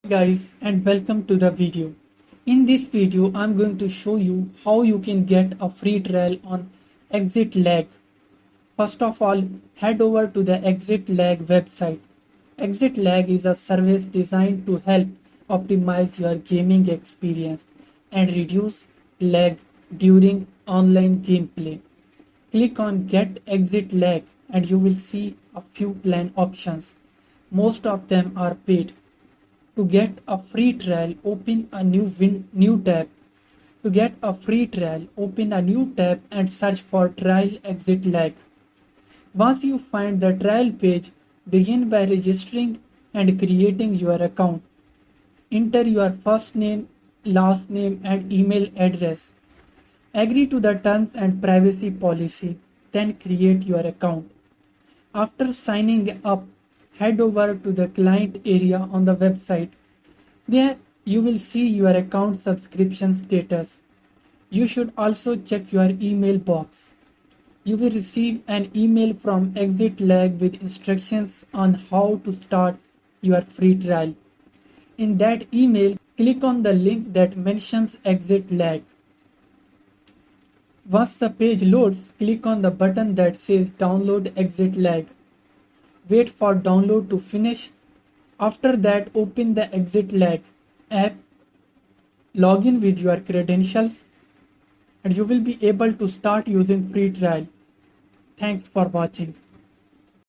Guys, and welcome to the video. In this video I'm going to show you how you can get a free trial on ExitLag. First of all, head over to the ExitLag website. ExitLag is a service designed to help optimize your gaming experience and reduce lag during online gameplay. Click on Get ExitLag and you will see a few plan options. Most of them are paid. To get a free trial, open a new tab. To get a free trial, open a new tab and search for Trial ExitLag. Once you find the trial page, begin by registering and creating your account. Enter your first name, last name and email address. Agree to the terms and privacy policy, then create your account. After signing up, head over to the client area on the website. There you will see your account subscription status. You should also check your email box. You will receive an email from ExitLag with instructions on how to start your free trial. In that email, click on the link that mentions ExitLag. Once the page loads, click on the button that says Download ExitLag. Wait for download to finish. After that, open the ExitLag app, log in with your credentials, and you will be able to start using free trial. Thanks for watching.